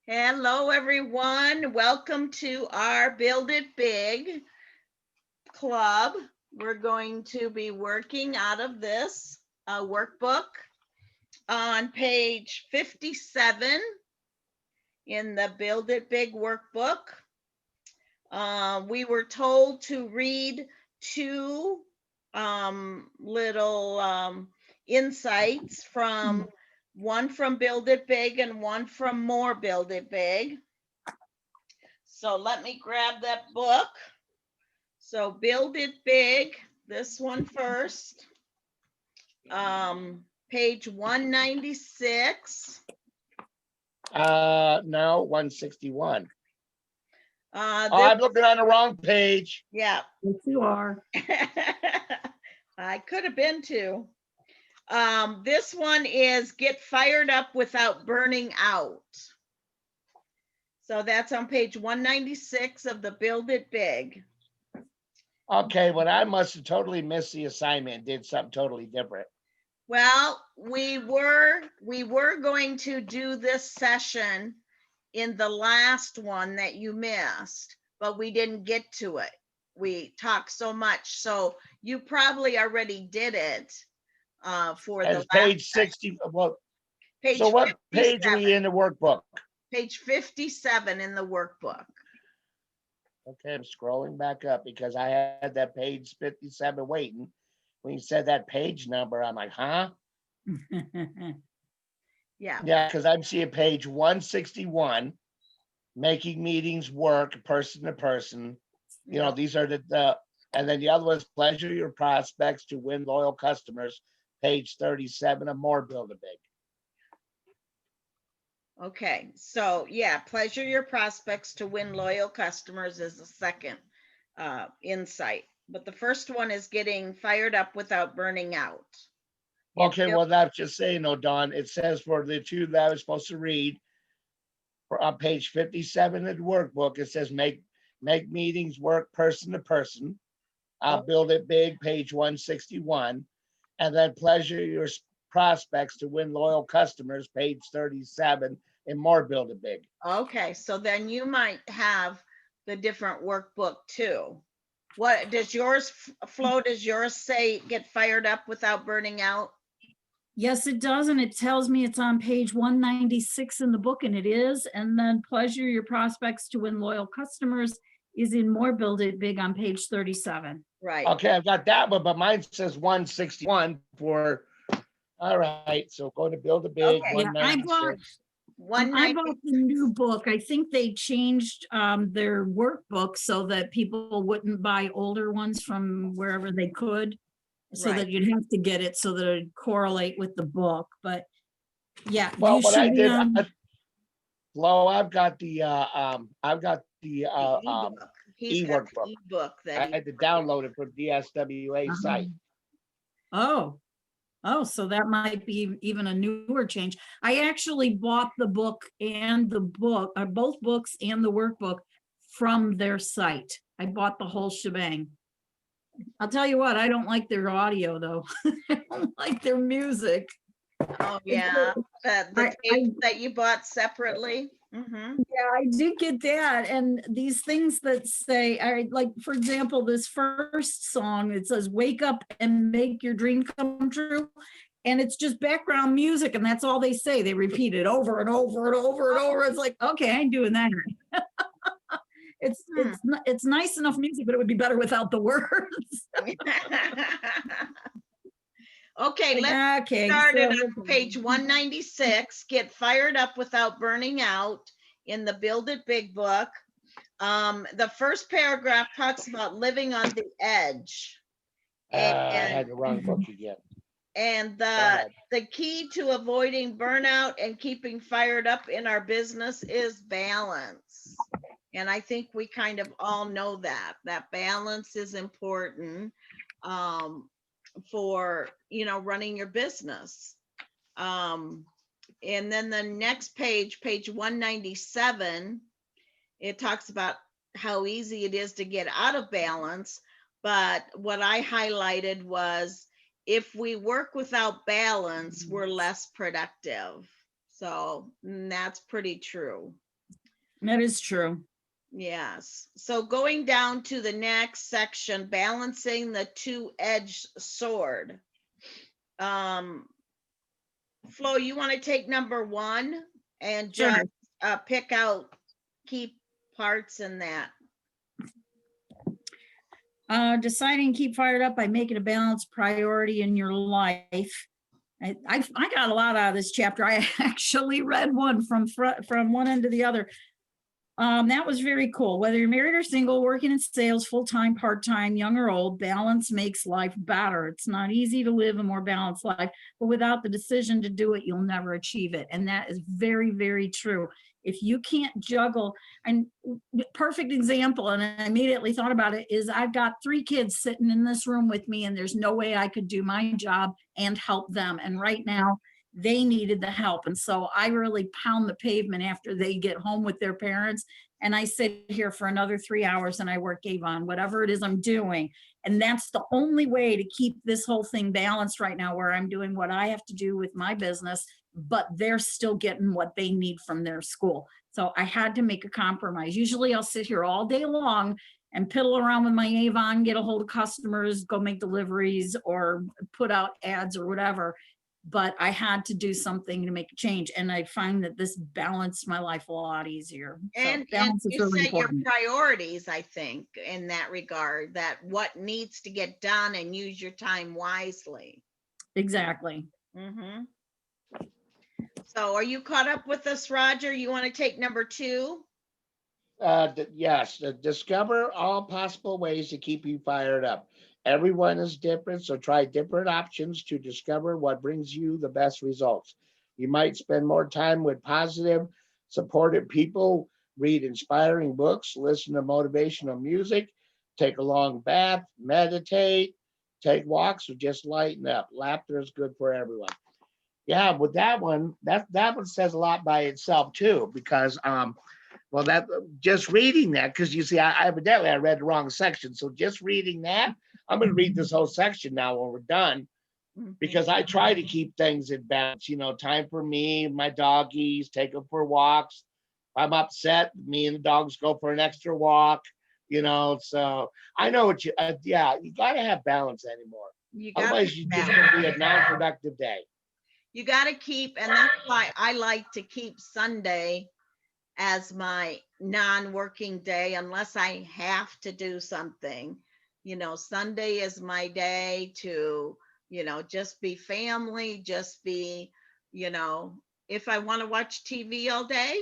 Hello, everyone. Welcome to our Build It Big club. We're going to be working out of this workbook on page 57 in the Build It Big workbook. We were told to read two little insights from one from Build It Big and one from More Build It Big. So let me grab that book. So Build It Big, this one first. Page 196. No, 161. I'm looking on the wrong page. Yeah. Yes, you are. I could have been too. This one is get fired up without burning out. So that's on page 196 of the Build It Big. Okay, well, I must have totally missed the assignment and did something totally different. Well, we were going to do this session in the last one that you missed, but we didn't get to it. We talked so much, so you probably already did it for the page 60. Well, page so what 57. page are we in the workbook? Page 57 in the workbook. Okay, I'm scrolling back up because I had that page 57 waiting. When you said that page number, I'm like, huh? Yeah. Yeah, because I'm seeing page 161, making meetings work person to person. You know, these are the and then the other was pleasure your prospects to win loyal customers, page 37 of More Build It Big. Okay, so yeah, pleasure your prospects to win loyal customers is the second insight. But the first one is getting fired up without burning out. Okay, well, that's just saying, no, Dawn, it says for the two that I was supposed to read, on page 57 of the workbook, it says make meetings work person to person. Build It Big, page 161. And then pleasure your prospects to win loyal customers, page 37, and More Build It Big. Okay, so then you might have the different workbook too. What does yours, Flo, does yours say get fired up without burning out? Yes, it does. And it tells me it's on page 196 in the book, and it is. And then pleasure your prospects to win loyal customers is in More Build It Big on page 37. Right. Okay, I've got that one, but mine says 161 for, all right, so go to Build It Big, Okay. 196. I bought the new book. I think they changed their workbook so that people wouldn't buy older ones from wherever they could, so that you'd have to get it so that it'd correlate with the book. But yeah, Well, you what I should did, Flo, I've got the e-workbook. E-book that I had to download it from DSWA site. Oh, so that might be even a newer change. I actually bought the book and the book, both books and the workbook from their site. I bought the whole shebang. I'll tell you what, I don't like their audio though. I don't like their music. Oh yeah, the tape that you bought separately. Yeah, I did get that. And these things that say, like, for example, this first song, it says, wake up and make your dream come true. And it's just background music. And that's all they say. They repeat it over and over and over and over. It's like, okay, I ain't doing that. It's nice enough music, but it would be better without the words. Okay, let's start it on page 196. Get fired up without burning out in the Build It Big book. The first paragraph talks about living on the edge. I had the wrong book again. And the key to avoiding burnout and keeping fired up in our business is balance. And I think we kind of all know that balance is important for, running your business. And then the next page 197, it talks about how easy it is to get out of balance. But what I highlighted was, if we work without balance, we're less productive. So that's pretty true. That is true. Yes. So going down to the next section, balancing the two-edged sword. Flo, you want to take number 1 and Sure. just pick out key parts in that. Deciding to keep fired up by making a balanced priority in your life. I got a lot out of this chapter. I actually read one from one end to the other. That was very cool. Whether you're married or single, working in sales, full-time, part-time, young or old, balance makes life better. It's not easy to live a more balanced life, but without the decision to do it, you'll never achieve it. And that is very, very true. If you can't juggle, and perfect example, and I immediately thought about it, is I've got 3 kids sitting in this room with me, and there's no way I could do my job and help them. And right now, they needed the help. And so I really pound the pavement after they get home with their parents. And I sit here for another 3 hours and I work Avon, whatever it is I'm doing. And that's the only way to keep this whole thing balanced right now, where I'm doing what I have to do with my business, but they're still getting what they need from their school. So I had to make a compromise. Usually I'll sit here all day long and piddle around with my Avon, get a hold of customers, go make deliveries or put out ads or whatever. But I had to do something to make a change. And I find that this balanced my life a lot easier. And balance is you really set your important. priorities, I think, in that regard, that what needs to get done and use your time wisely. Exactly. Mm-hmm. So are you caught up with us, Roger? You want to take number 2? Yes, discover all possible ways to keep you fired up. Everyone is different, so try different options to discover what brings you the best results. You might spend more time with positive, supportive people, read inspiring books, listen to motivational music, take a long bath, meditate, take walks, or just lighten up. Laughter is good for everyone. Yeah, with that one one says a lot by itself too, because well, that just reading that, because you see, I evidently I read the wrong section. So just reading that, I'm going to read this whole section now when we're done, because I try to keep things in balance. You know, time for me, my doggies, take them for walks. If I'm upset, me and the dogs go for an extra walk. You know, so I know what you. Yeah, you got to have balance anymore. Otherwise, you're just going to be a non-productive day. You got to keep, and that's why I like to keep Sunday as my non-working day, unless I have to do something. You know, Sunday is my day to, you know, just be family, just be, you know, if I want to watch TV all day,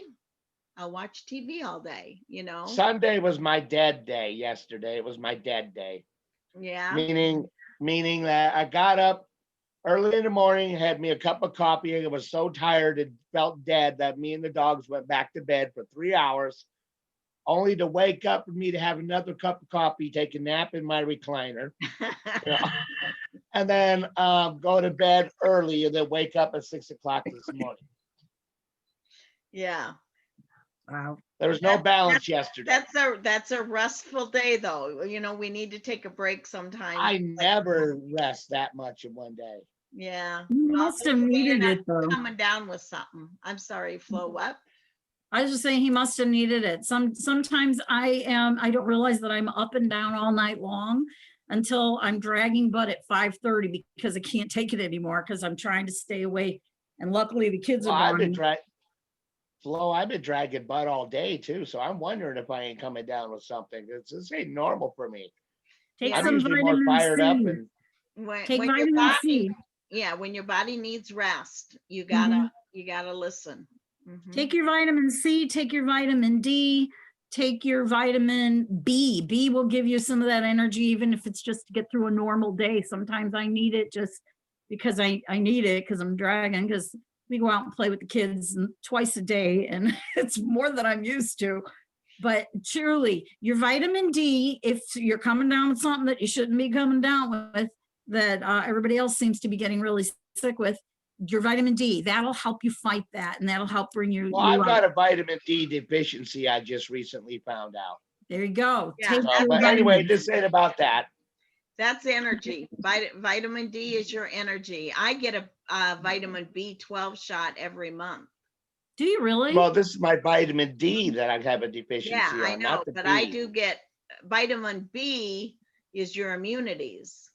I'll watch TV all day, you know. Sunday was my dead day yesterday. It was my dead day. Yeah. Meaning that I got up early in the morning, had me a cup of coffee. I was so tired and felt dead that me and the dogs went back to bed for 3 hours, only to wake up for me to have another cup of coffee, take a nap in my recliner, you know, and then go to bed early and then wake up at 6 o'clock this morning. Yeah. Wow. There was no balance yesterday. That's a restful day though. You know, we need to take a break sometime. I never rest that much in one day. Yeah. You must have needed it though. Coming down with something. I'm sorry, Flo, what? I was just saying he must have needed it. Sometimes I don't realize that I'm up and down all night long until I'm dragging butt at 5:30 because I can't take it anymore because I'm trying to stay awake. And luckily the kids Well, are gone. I've been dragging butt all day too, so I'm wondering if I ain't coming down with something. This ain't normal for me. Take I'm some usually more vitamin fired C. up and Take when your vitamin body, C. yeah, when your body needs rest, you gotta listen. Mhm. Take your vitamin C, take your vitamin D, take your vitamin B. B will give you some of that energy, even if it's just to get through a normal day. Sometimes I need it just because I need it because I'm dragging, because we go out and play with the kids twice a day and it's more than I'm used to. But truly, your vitamin D, if you're coming down with something that you shouldn't be coming down with, that everybody else seems to be getting really sick with, your vitamin D, that'll help you fight that, and that'll help bring you. well, I've got a vitamin D deficiency. I just recently found out. There you go. Yeah, But anyway, this ain't about that. That's energy. Vitamin D is your energy. I get a vitamin B12 shot every month. Do you really? Well, this is my vitamin D that I have a deficiency Yeah, I on, know, not the but I B. do get vitamin B is your immunities,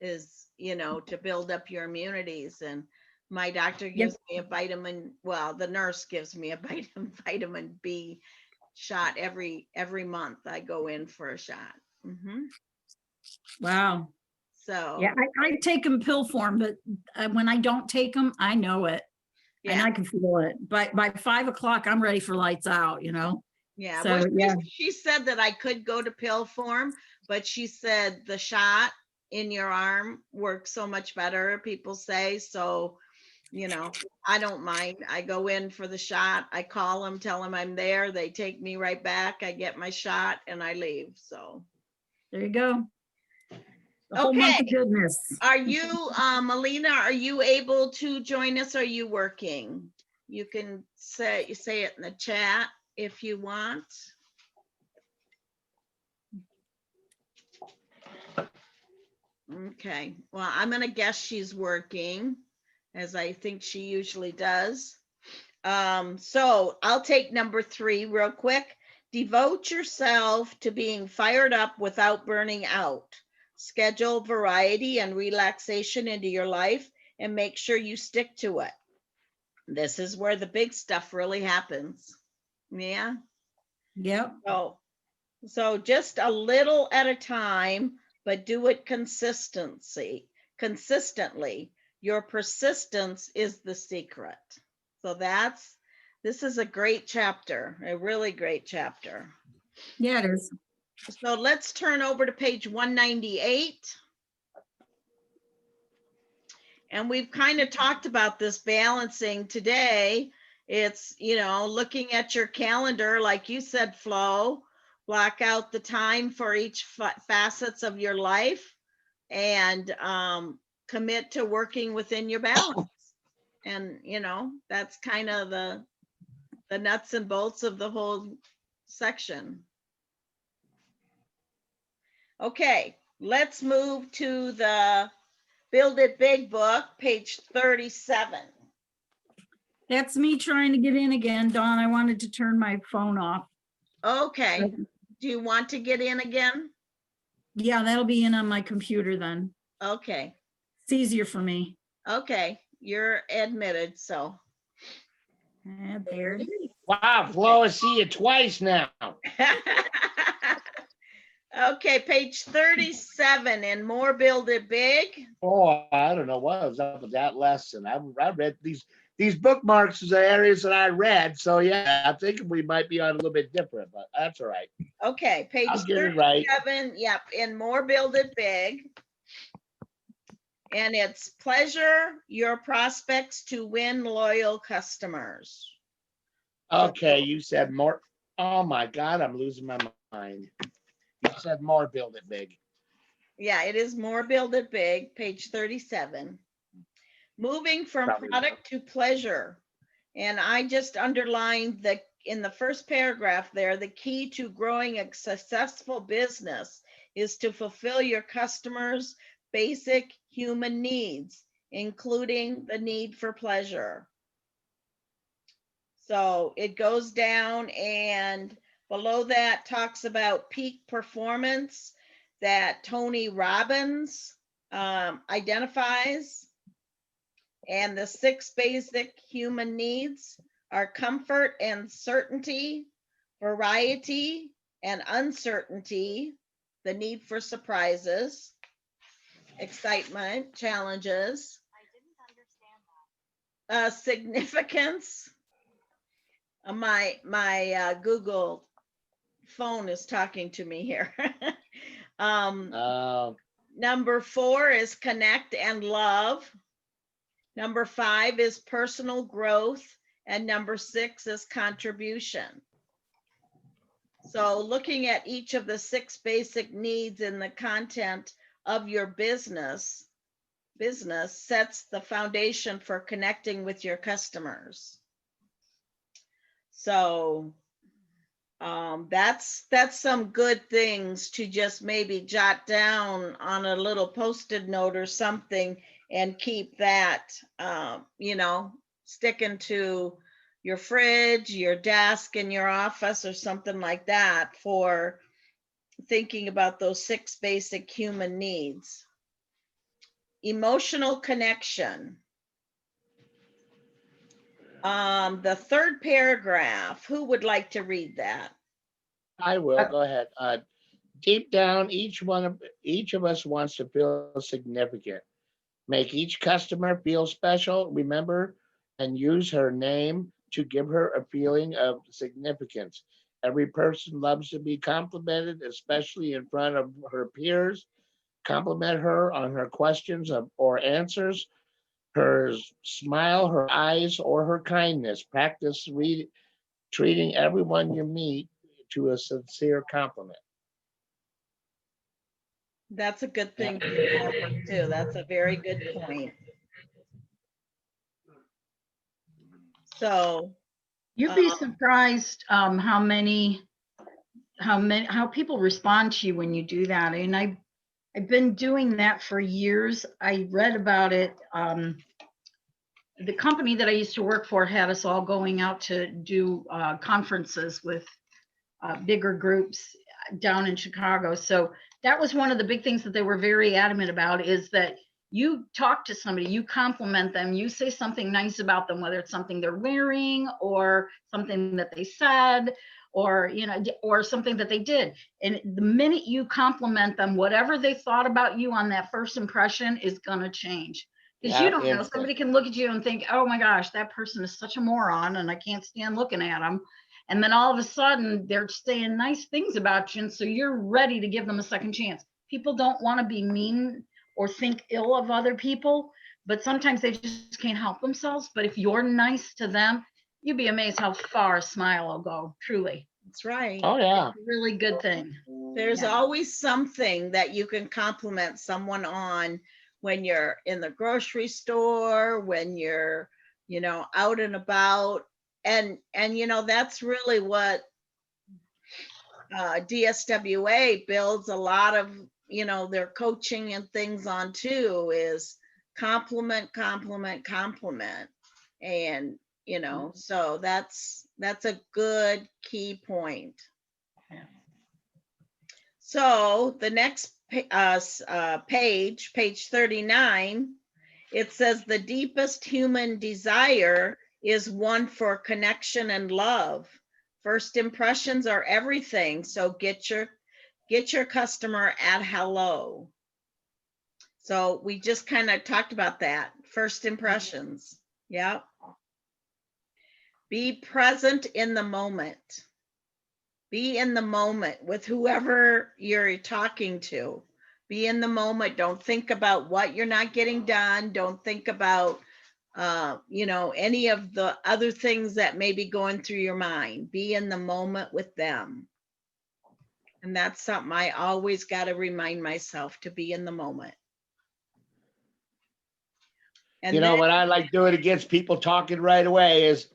is, to build up your immunities. And my doctor gives me a vitamin, well, the nurse gives me a vitamin B shot every month. I go in for a shot. Wow. So, Yeah, I take them pill form, but when I don't take them, I know it. And yeah, I can feel it. But by 5 o'clock, I'm ready for lights out, yeah. So, Well, yeah. she said that I could go to pill form, but she said the shot in your arm works so much better, people say. So, I don't mind. I go in for the shot. I call them, tell them I'm there. They take me right back. I get my shot and I leave. So, There you go. The whole month of okay. goodness. Are you, Melina, are you able to join us? Are you working? You can say it in the chat if you want. Okay, well, I'm gonna guess she's working, as I think she usually does. So I'll take number 3 real quick. Devote yourself to being fired up without burning out. Schedule variety and relaxation into your life and make sure you stick to it. This is where the big stuff really happens. Yeah. Yep. So just a little at a time, but do it consistently. Your persistence is the secret. So this is a great chapter, a really great chapter. Yeah, it is. So let's turn over to page 198. And we've kind of talked about this balancing today. It's, looking at your calendar, like you said, Flo, block out the time for each facets of your life and commit to working within your balance. And, that's kind of the nuts and bolts of the whole section. Okay, let's move to the Build It Big book, page 37. That's me trying to get in again, Dawn. I wanted to turn my phone off. Okay. Do you want to get in again? Yeah, that'll be in on my computer then. Okay. It's easier for me. Okay. You're admitted, so. There it is. Wow, Flo, I see you twice now. Okay, page 37 and more Build It Big. Oh, I don't know what was up with that lesson. I read these bookmarks is the areas that I read. So yeah, I think we might be on a little bit different, but that's all right. Okay, page I'll get 37. it right. Yep, and more Build It Big. And it's pleasure your prospects to win loyal customers. Okay, you said more. Oh my God, I'm losing my mind. You said more Build It Big. Yeah, it is more Build It Big, page 37. Moving from Probably product to pleasure. And I just underlined in the first paragraph there, the key to growing a successful business is to fulfill your customers' basic human needs, including the need for pleasure. So it goes down, and below that talks about peak performance that Tony Robbins identifies. And the 6 basic human needs are comfort and certainty, variety and uncertainty, the need for surprises, excitement, challenges, significance. My Google phone is talking to me here. Number 4 is connect and love. Number 5 is personal growth, and number 6 is contribution. So looking at each of the 6 basic needs in the content of your business sets the foundation for connecting with your customers. So that's some good things to just maybe jot down on a little post-it note or something and keep that, sticking to your fridge, your desk in your office, or something like that, for thinking about those 6 basic human needs. Emotional connection. The 3rd paragraph, who would like to read that? I will, go ahead. Deep down, each of us wants to feel significant. Make each customer feel special. Remember and use her name to give her a feeling of significance. Every person loves to be complimented, especially in front of her peers. Compliment her on her questions or answers, her smile, her eyes, or her kindness. Practice treating everyone you meet to a sincere compliment. That's a good thing to remember too. That's a very good point. So You'd be surprised how people respond to you when you do that. And I've been doing that for years. I read about it. The company that I used to work for had us all going out to do conferences with bigger groups down in Chicago. So that was one of the big things that they were very adamant about, is that you talk to somebody, you compliment them, you say something nice about them, whether it's something they're wearing or something that they said, or, you know, or something that they did. And the minute you compliment them, whatever they thought about you on that first impression is going to change. Because you don't know, somebody can look at you and think, oh my gosh, that person is such a moron and I can't stand looking at them. And then all of a sudden they're saying nice things about you. And so you're ready to give them a second chance. People don't want to be mean or think ill of other people, but sometimes they just can't help themselves. But if you're nice to them, you'd be amazed how far a smile will go, truly. that's right. Oh, yeah. It's a really good thing. There's Yeah. always something that you can compliment someone on when you're in the grocery store, when you're, you know, out and about. And you know, that's really what DSWA builds a lot of, you know, their coaching and things on too, is compliment, compliment, compliment. And, you know, so that's a good key point. Yeah. So the next page, page 39, it says the deepest human desire is one for connection and love. First impressions are everything. So get your customer at hello. So we just kind of talked about that. First impressions. Yeah. Be present in the moment. Be in the moment with whoever you're talking to. Be in the moment. Don't think about what you're not getting done. Don't think about, you know, any of the other things that may be going through your mind. Be in the moment with them. And that's something I always got to remind myself, to be in the moment. And You know, then, what I like doing against people talking right away is,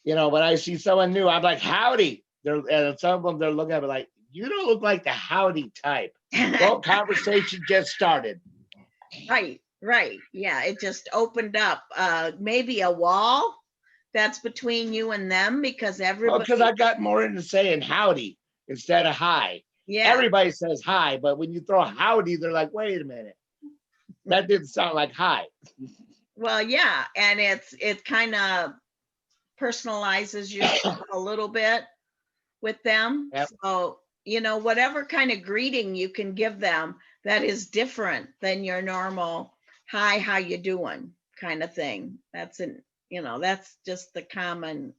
you know, when I see someone new, I'm like, howdy. And some of them, they're looking at me like, you don't look like the howdy type. Well, conversation just started. right. Yeah, it just opened up maybe a wall that's between you and them, because Well, everybody, because I got more into saying howdy instead of hi. yeah, Everybody says hi, but when you throw howdy, they're like, wait a minute. That didn't sound like hi. well, yeah, and it kind of personalizes you a little bit with them. Yep. So, you know, whatever kind of greeting you can give them that is different than your normal hi, how you doing kind of thing. That's you know, that's just the common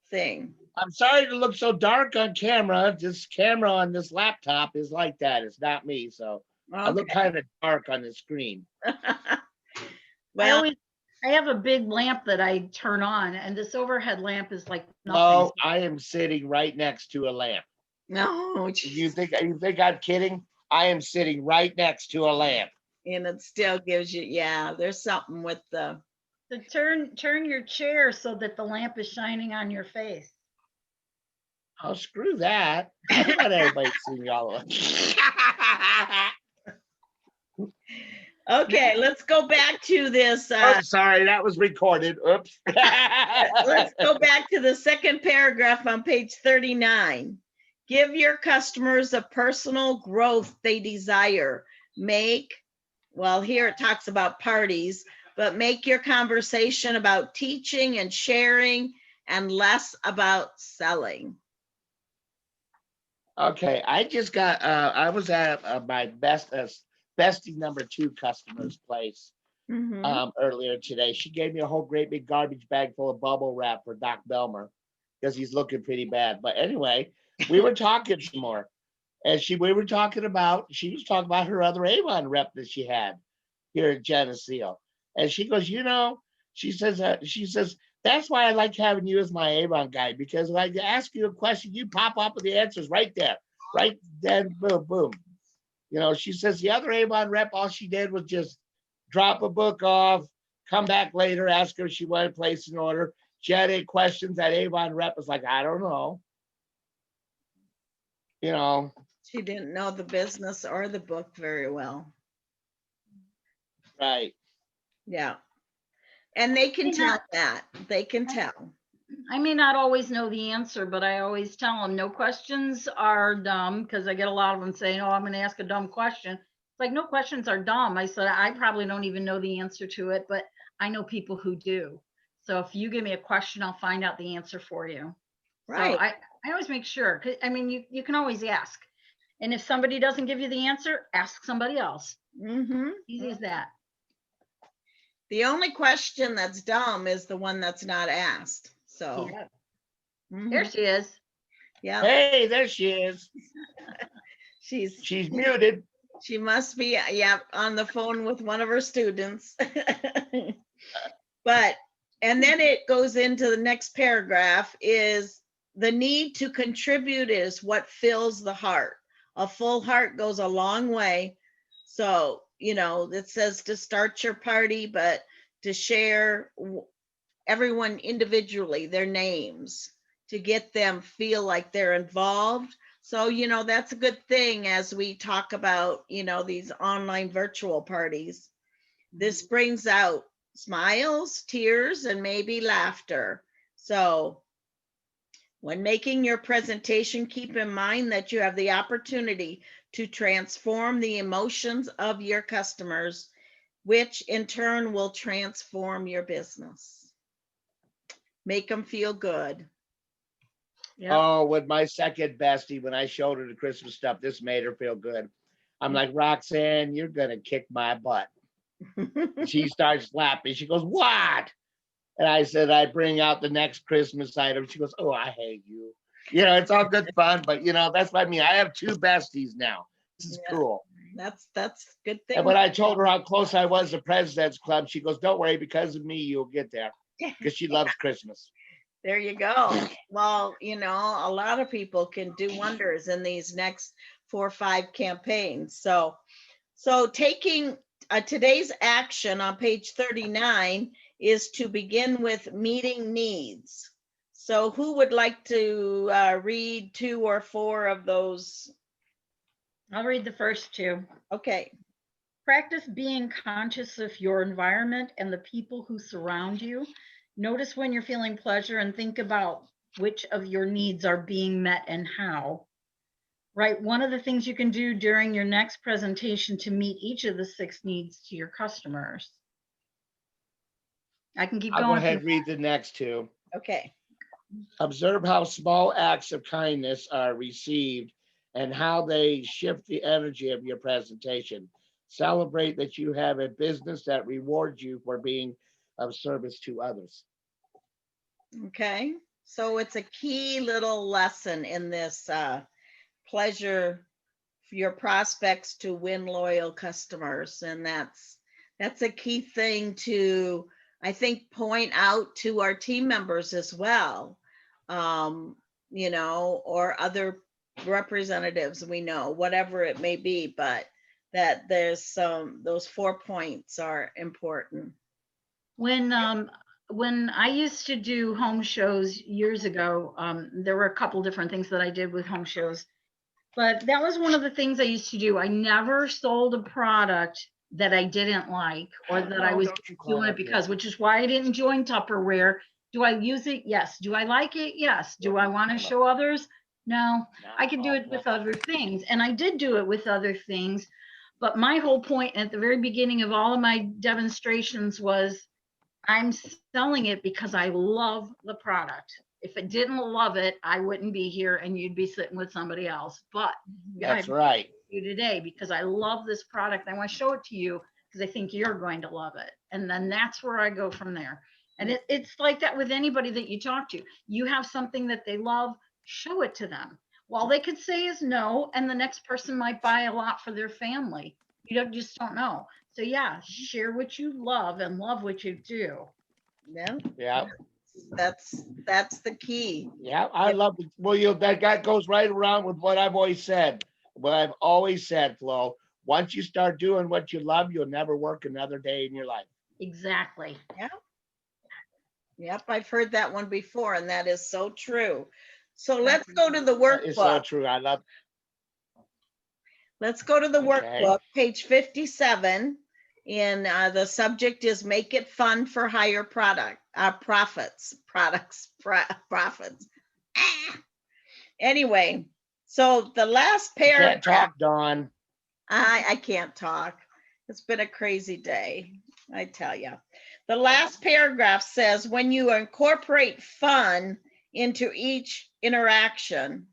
thing. I'm sorry to look so dark on camera. This camera on this laptop is like that. It's not me. So I look Okay. kind of dark on the screen. Well, I have a big lamp that I turn on, and this overhead lamp is like nothing. No, I am sitting right next to a lamp. no, You think I'm kidding? I am sitting right next to a lamp. and it still gives you, yeah, there's something with the, So turn your chair so that the lamp is shining on your face. Oh, screw that. I don't want everybody to see me all the way. Okay, let's go back to this. Oh, sorry, that was recorded. Oops. Let's go back to the second paragraph on page 39. Give your customers a personal growth they desire. Well, here it talks about parties, but make your conversation about teaching and sharing and less about selling. Okay, I just got, I was at my bestie number 2 customer's place earlier today. She gave me a whole great big garbage bag full of bubble wrap for Doc Belmer because he's looking pretty bad. But anyway, we were talking some more, and she was talking about her other Avon rep that she had here at Geneseo, and she goes, she says, that's why I like having you as my Avon guy, because when I ask you a question, you pop up with the answers right there, right then, boom, boom. She says the other Avon rep, all she did was just drop a book off, come back later, ask her if she wanted to place an order. She had any questions. That Avon rep was like, I don't know. She didn't know the business or the book very well. Right. Yeah. And they can tell that. They can tell. I may not always know the answer, but I always tell them no questions are dumb, because I get a lot of them saying, oh, I'm going to ask a dumb question. It's like, no questions are dumb. I said, I probably don't even know the answer to it, but I know people who do. So if you give me a question, I'll find out the answer for you. Right. So I always make sure, 'cause, I mean, you can always ask. And if somebody doesn't give you the answer, ask somebody else. Easy as that. The only question that's dumb is the one that's not asked. So Yeah. There she is. Yeah. Hey, there she is. She's muted. She must be, on the phone with one of her students. And then it goes into the next paragraph is the need to contribute is what fills the heart. A full heart goes a long way. So, it says to start your party, but to share everyone individually, their names, to get them feel like they're involved. So, that's a good thing as we talk about, these online virtual parties. This brings out smiles, tears, and maybe laughter. So when making your presentation, keep in mind that you have the opportunity to transform the emotions of your customers, which in turn will transform your business. Make them feel good. Yep. Oh, with my second bestie, when I showed her the Christmas stuff, this made her feel good. I'm like, Roxanne, you're going to kick my butt. She starts laughing. She goes, what? And I said, I bring out the next Christmas item. She goes, oh, I hate you. It's all good fun, but that's what I mean. I have 2 besties now. This is cool. That's a good thing. And when I told her how close I was to President's Club, she goes, don't worry, because of me, you'll get there. Because she loves Christmas. There you go. Well, a lot of people can do wonders in these next 4 or 5 campaigns. So taking today's action on page 39 is to begin with meeting needs. So who would like to read 2 or 4 of those? I'll read the first 2. Okay. Practice being conscious of your environment and the people who surround you. Notice when you're feeling pleasure and think about which of your needs are being met and how. Write one of the things you can do during your next presentation to meet each of the 6 needs to your customers. I can keep going. I'll go ahead and read the next 2. Okay. Observe how small acts of kindness are received and how they shift the energy of your presentation. Celebrate that you have a business that rewards you for being of service to others. Okay. So it's a key little lesson in this pleasure for your prospects to win loyal customers. And that's a key thing to, I think, point out to our team members as well, or other representatives we know, whatever it may be, but that there's those 4 points are important. When I used to do home shows years ago, there were a couple different things that I did with home shows, but that was one of the things I used to do. I never sold a product that I didn't like, or that I No, was don't you call doing it it because, that. which is why I didn't join Tupperware. Do I use it? Yes. Do I like it? Yes. Do I want to show others? No. I could do it with other things. And I did do it with other things. But my whole point at the very beginning of all of my demonstrations was I'm selling it because I love the product. If I didn't love it, I wouldn't be here and you'd be sitting with somebody else. But That's I right. you today because I love this product. I want to show it to you because I think you're going to love it. And then that's where I go from there. And it's like that with anybody that you talk to. You have something that they love, show it to them. All they could say is no, and the next person might buy a lot for their family. Just don't know. So yeah, share what you love and love what you do. Yeah, Yeah. that's the key. Yeah, I love it. Well, that goes right around with what I've always said. What I've always said, Flo. Once you start doing what you love, you'll never work another day in your life. Exactly. Yep, I've heard that one before, and that is so true. So let's go to the That is so workbook. true. I love. Let's go to the Okay. workbook, page 57. And the subject is make it fun for higher profits. Anyway, so the last Can't paragraph, talk, Dawn. I can't talk. It's been a crazy day, I tell you. The last paragraph says, when you incorporate fun into each interaction,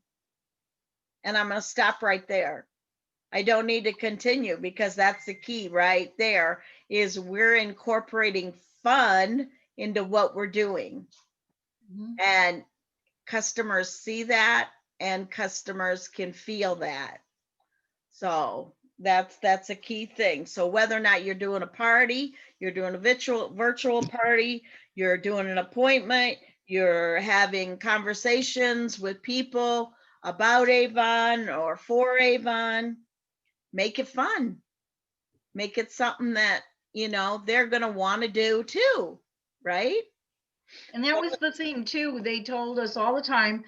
and I'm going to stop right there. I don't need to continue because that's the key right there is we're incorporating fun into what we're doing. And customers see that and customers can feel that. So that's a key thing. So whether or not you're doing a party, you're doing a virtual party, you're doing an appointment, you're having conversations with people about Avon or for Avon, make it fun. Make it something that, they're going to want to do too, right? And that was the thing too. They told us all the time,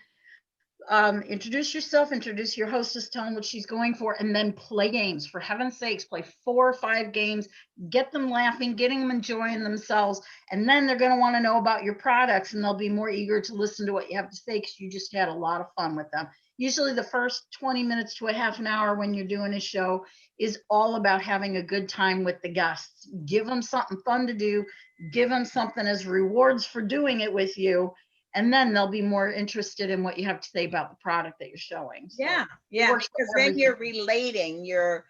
introduce yourself, introduce your hostess, tell them what she's going for, and then play games. For heaven's sakes, play 4 or 5 games, get them laughing, getting them enjoying themselves. And then they're going to want to know about your products and they'll be more eager to listen to what you have to say because you just had a lot of fun with them. Usually the first 20 minutes to a half an hour when you're doing a show is all about having a good time with the guests. Give them something fun to do, give them something as rewards for doing it with you. And then they'll be more interested in what you have to say about the product that you're showing. So yeah, because then you're relating, you're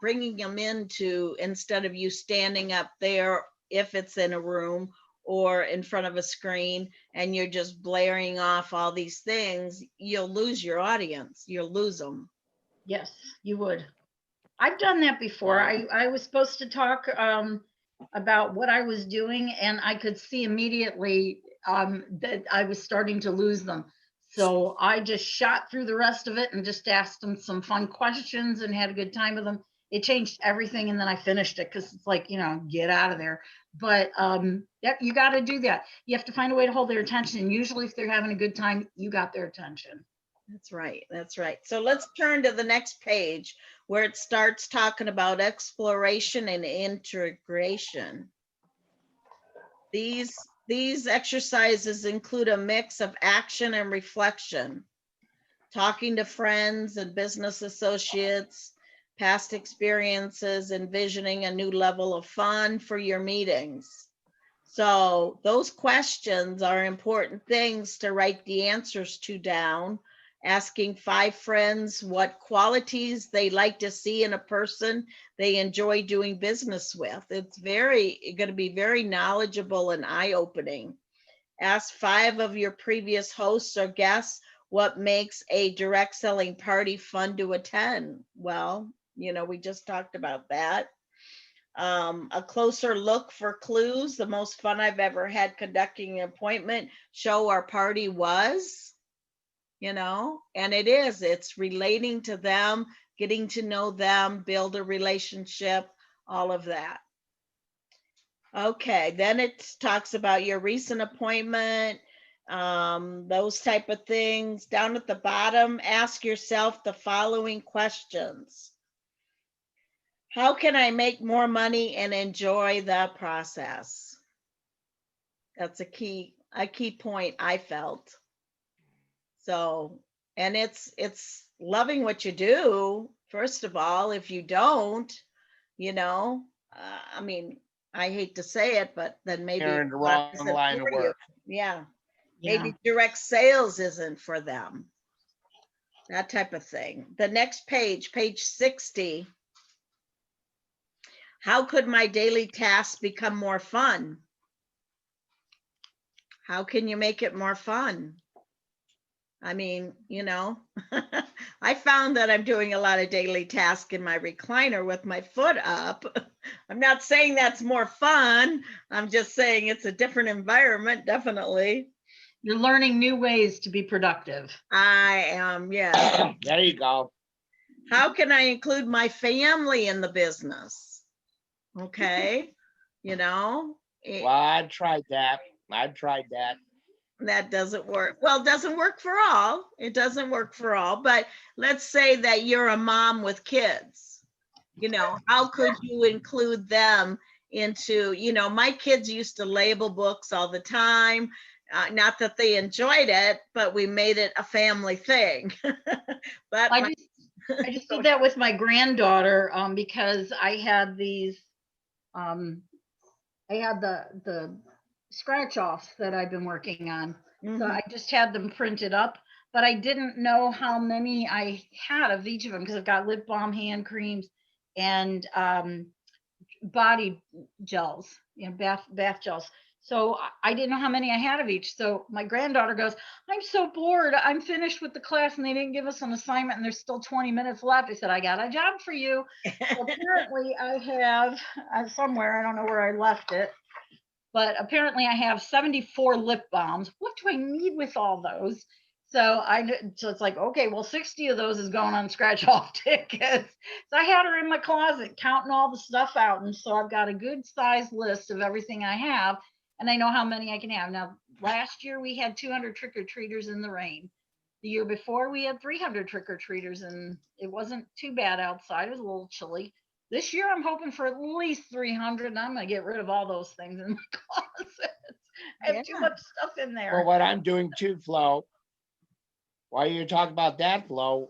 bringing them into, instead of you standing up there, if it's in a room or in front of a screen, and you're just blaring off all these things, you'll lose your audience. You'll lose them. Yes, you would. I've done that before. I was supposed to talk about what I was doing, and I could see immediately that I was starting to lose them. So I just shot through the rest of it and just asked them some fun questions and had a good time with them. It changed everything, and then I finished it because it's like, get out of there. But you got to do that. You have to find a way to hold their attention. And usually if they're having a good time, you got their attention. That's right. That's right. So let's turn to the next page where it starts talking about exploration and integration. These exercises include a mix of action and reflection, talking to friends and business associates, past experiences, envisioning a new level of fun for your meetings. So those questions are important things to write the answers to down, asking 5 friends what qualities they like to see in a person they enjoy doing business with. It's going to be very knowledgeable and eye-opening. Ask 5 of your previous hosts or guests what makes a direct selling party fun to attend. Well, we just talked about that. A closer look for clues. The most fun I've ever had conducting an appointment show our party was, and it's relating to them, getting to know them, build a relationship, all of that. Okay, then it talks about your recent appointment, those type of things. Down at the bottom, ask yourself the following questions. How can I make more money and enjoy the process? That's a key point I felt. So, and it's loving what you do, first of all. If you don't, I mean, I hate to say it, but then maybe You're it in the wrong isn't line of for you. work. Yeah, Yeah. maybe direct sales isn't for them. That type of thing. The next page, page 60. How could my daily tasks become more fun? How can you make it more fun? I mean, I found that I'm doing a lot of daily tasks in my recliner with my foot up. I'm not saying that's more fun. I'm just saying it's a different environment, definitely. You're learning new ways to be productive. I am, yeah. There you go. How can I include my family in the business? Okay, Well, I tried that. That doesn't work. Well, it doesn't work for all. It doesn't work for all. But let's say that you're a mom with kids. How could you include them into, my kids used to label books all the time. Not that they enjoyed it, but we made it a family thing. But I just did that with my granddaughter because I had these, I had the scratch offs that I've been working on. So I just had them printed up, but I didn't know how many I had of each of them because I've got lip balm, hand creams, and body gels, bath gels. So I didn't know how many I had of each. So my granddaughter goes, I'm so bored. I'm finished with the class and they didn't give us an assignment and there's still 20 minutes left. I said, I got a job for you. So apparently I have somewhere, I don't know where I left it, but apparently I have 74 lip balms. What do I need with all those? So it's like, okay, well, 60 of those is going on scratch off tickets. So I had her in my closet counting all the stuff out. And so I've got a good size list of everything I have. And I know how many I can have. Now, last year we had 200 trick-or-treaters in the rain. The year before we had 300 trick-or-treaters and it wasn't too bad outside. It was a little chilly. This year I'm hoping for at least 300 and I'm going to get rid of all those things in my closet. I have too much stuff in there. Well, what I'm doing too, Flo, while you're talking about that, Flo,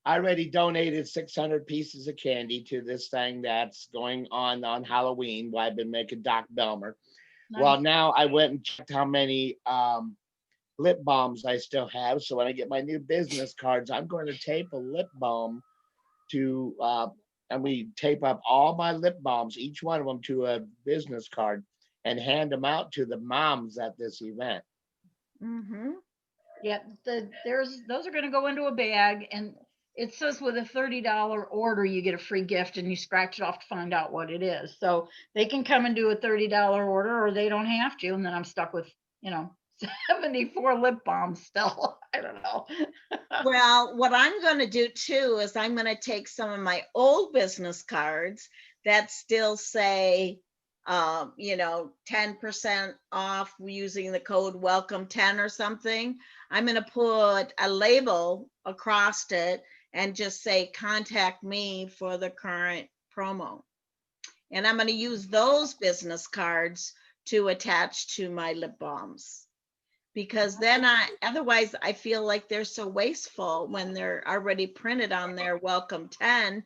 I already donated 600 pieces of candy to this thing that's going on Halloween. Where I've been making Doc Belmer. Nice. Well, now I went and checked how many lip balms I still have. So when I get my new business cards, I'm going to tape a lip balm to, and we tape up all my lip balms, each one of them to a business card and hand them out to the moms at this event. Yeah, those are going to go into a bag, and it says with a $30 order you get a free gift, and you scratch it off to find out what it is. So they can come and do a $30 order, or they don't have to, and then I'm stuck with 74 lip balms still. I don't know. Well, what I'm going to do too is I'm going to take some of my old business cards that still say 10% off using the code welcome 10 or something. I'm going to put a label across it and just say contact me for the current promo. And I'm going to use those business cards to attach to my lip balms, because then otherwise I feel like they're so wasteful when they're already printed on their welcome 10.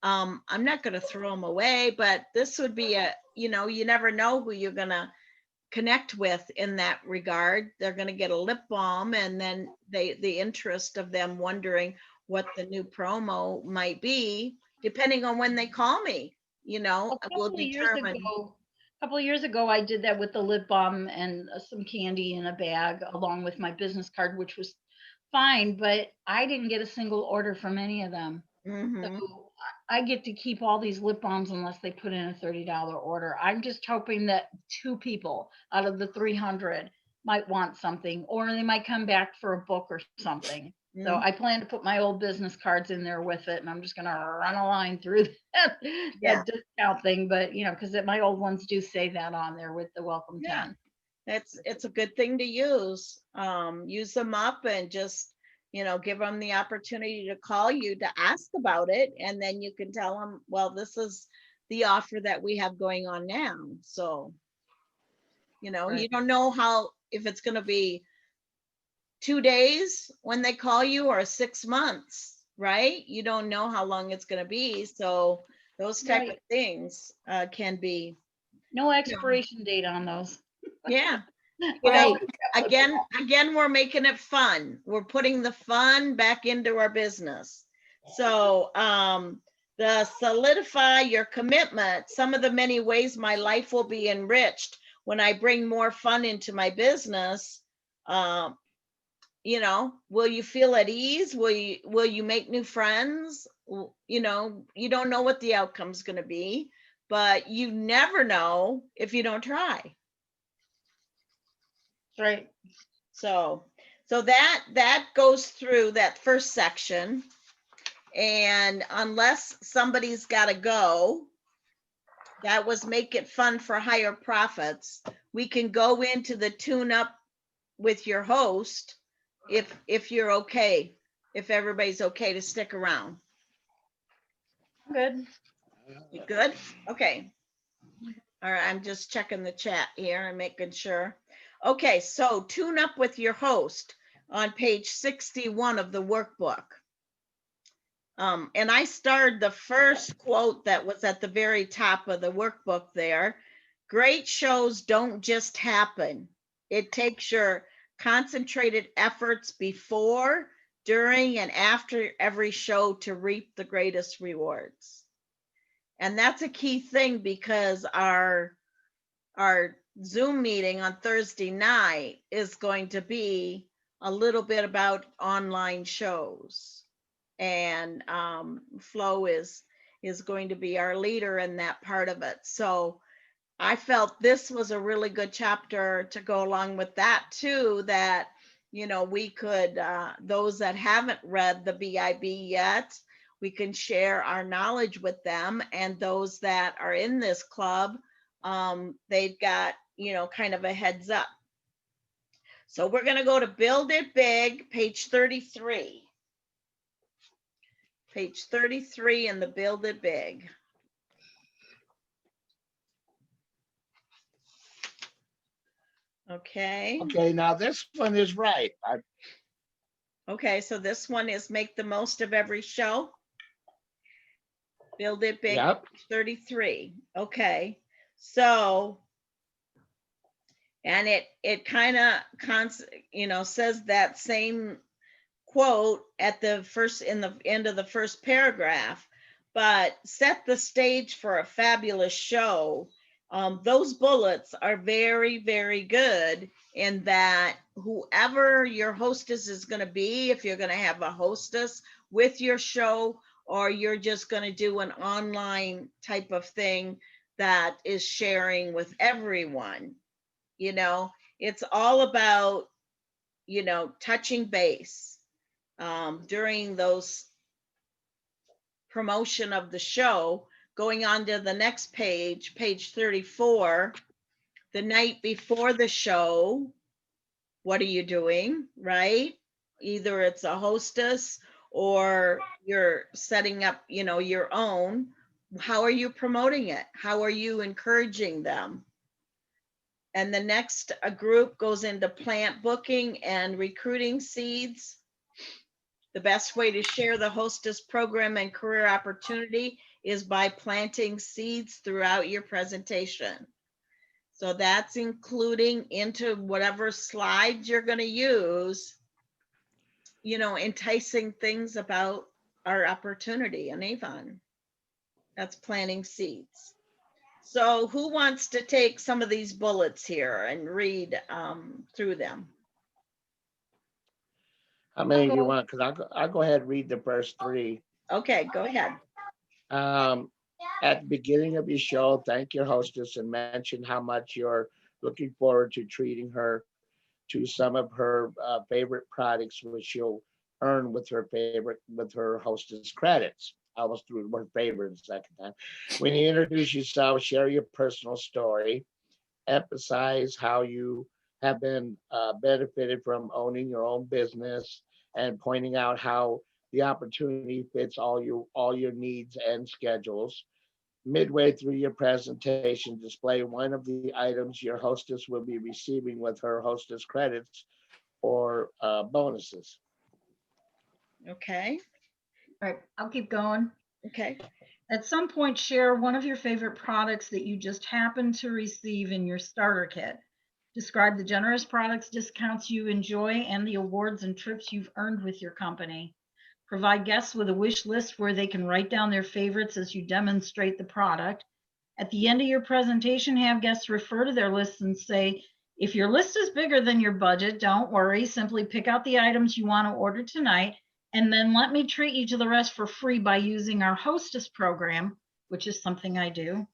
I'm not going to throw them away, but this would be you never know who you're going to connect with in that regard. They're going to get a lip balm, and then the interest of them wondering what the new promo might be, depending on when they call me, will determine. A couple of years ago, I did that with the lip balm and some candy in a bag along with my business card, which was fine, but I didn't get a single order from any of them. So I get to keep all these lip balms unless they put in a $30 order. I'm just hoping that 2 people out of the 300 might want something, or they might come back for a book or something. So I plan to put my old business cards in there with it, and I'm just going to run a line through that discount thing. But, because my old ones do say that on there with the welcome 10. It's a good thing to use. Use them up and just, give them the opportunity to call you to ask about it. And then you can tell them, well, this is the offer that we have going on now. So, you Right. don't know if it's going to be 2 days when they call you or 6 months, right? You don't know how long it's going to be. So those type of Right. things can be, No expiration date on those. yeah. Right. Again, we're making it fun. We're putting the fun back into our business. So, the solidify your commitment, some of the many ways my life will be enriched when I bring more fun into my business. Will you feel at ease? Will you make new friends? You don't know what the outcome's going to be, but you never know if you don't try. Right. So that goes through that first section. And unless somebody's got to go, that was make it fun for higher profits. We can go into the tune up with your host if you're okay, if everybody's okay to stick around. Good. You good? Okay. All right, I'm just checking the chat here and making sure. Okay, so tune up with your host on page 61 of the workbook. And I starred the first quote that was at the very top of the workbook there. Great shows don't just happen. It takes your concentrated efforts before, during, and after every show to reap the greatest rewards. And that's a key thing because our Zoom meeting on Thursday night is going to be a little bit about online shows. And Flo is going to be our leader in that part of it. So I felt this was a really good chapter to go along with that too, that, we could, those that haven't read the BIB yet, we can share our knowledge with them. And those that are in this club, they've got, kind of a heads up. So we're going to go to Build It Big, page 33. Page 33 in the Build It Big. Okay. Okay, now this one is right. Okay, so this one is make the most of every show. Build It Big, Yep. 33. Okay, so, and it kind of says that same quote at in the end of the first paragraph, but set the stage for a fabulous show. Those bullets are very, very good in that whoever your hostess is going to be, if you're going to have a hostess with your show, or you're just going to do an online type of thing that is sharing with everyone, it's all about, touching base during those promotion of the show. Going on to the next page, page 34, the night before the show, what are you doing, right? Either it's a hostess or you're setting up, your own. How are you promoting it? How are you encouraging them? And the next group goes into plant booking and recruiting seeds. The best way to share the hostess program and career opportunity is by planting seeds throughout your presentation. So that's including into whatever slides you're going to use, enticing things about our opportunity in Avon. That's planting seeds. So who wants to take some of these bullets here and read through them? How many do you want? Because I'll go ahead and read the first three. Okay, go ahead. At the beginning of your show, thank your hostess and mention how much you're looking forward to treating her to some of her favorite products, which she'll earn with her hostess credits. I almost threw the word favorite the second time. When you introduce yourself, share your personal story, emphasize how you have been benefited from owning your own business, and pointing out how the opportunity fits all your needs and schedules. Midway through your presentation, display one of the items your hostess will be receiving with her hostess credits or bonuses. Okay, All right, I'll keep going. okay. At some point, share one of your favorite products that you just happened to receive in your starter kit. Describe the generous products discounts you enjoy and the awards and trips you've earned with your company. Provide guests with a wish list where they can write down their favorites as you demonstrate the product. At the end of your presentation, have guests refer to their lists and say, if your list is bigger than your budget, don't worry, simply pick out the items you want to order tonight, and then let me treat you to the rest for free by using our hostess program, which is something I do.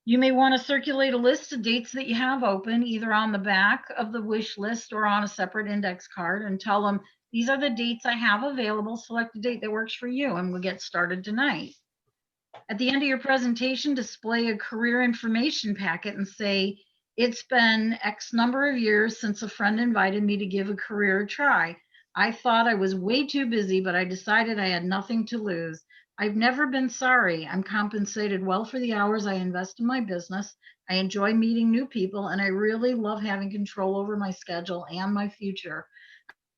You may want to circulate a list of dates that you have open, either on the back of the wish list or on a separate index card, and tell them, these are the dates I have available. Select a date that works for you, and we'll get started tonight. At the end of your presentation, display a career information packet and say, it's been X number of years since a friend invited me to give a career a try. I thought I was way too busy, but I decided I had nothing to lose. I've never been sorry. I'm compensated well for the hours I invest in my business. I enjoy meeting new people, and I really love having control over my schedule and my future.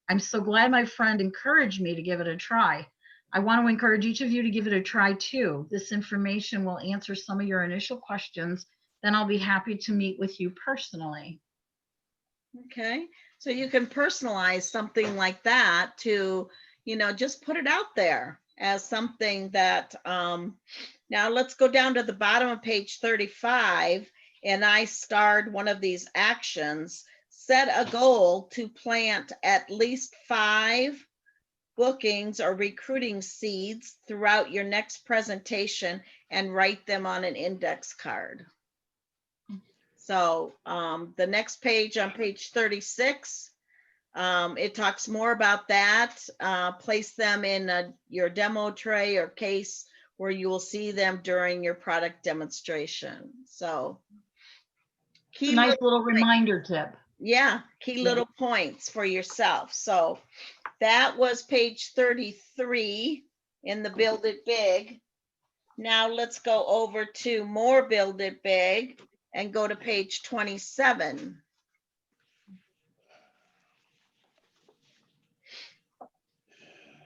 I'm so glad my friend encouraged me to give it a try. I want to encourage each of you to give it a try too. This information will answer some of your initial questions. Then I'll be happy to meet with you personally. Okay, so you can personalize something like that to, just put it out there as something that, now let's go down to the bottom of page 35, and I starred one of these actions. Set a goal to plant at least 5 bookings or recruiting seeds throughout your next presentation and write them on an index card. So the next page, on page 36, it talks more about that. Place them in your demo tray or case where you will see them during your product demonstration. So key Nice little reminder tip. Yeah, key little points for yourself. So that was page 33 in the Build It Big. Now let's go over to more Build It Big and go to page 27.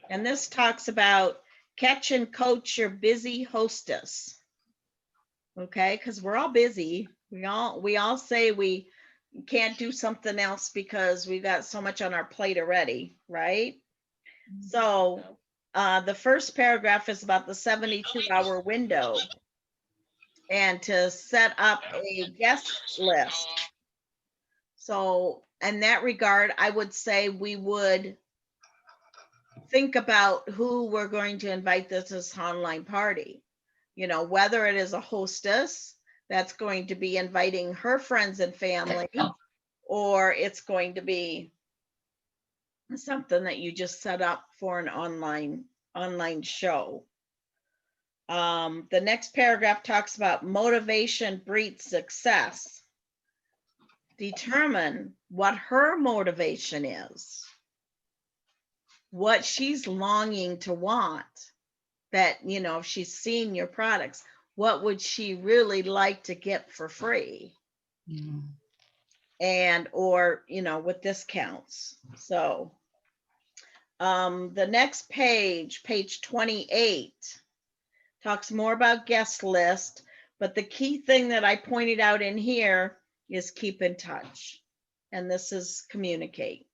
And this talks about catch and coach your busy hostess. Okay, because we're all busy. We all say we can't do something else because we've got so much on our plate already, right? So the first paragraph is about the 72-hour window and to set up a guest list. So in that regard, I would say we would think about who we're going to invite this online party. Whether it is a hostess that's going to be inviting her friends and family, or it's going to be something that you just set up for an online show. The next paragraph talks about motivation breeds success. Determine what her motivation is, what she's longing to want, that, if she's seen your products, what would she really like to get for free? And, or, with discounts. So the next page, page 28, talks more about guest list, but the key thing that I pointed out in here is keep in touch. And this is communicate.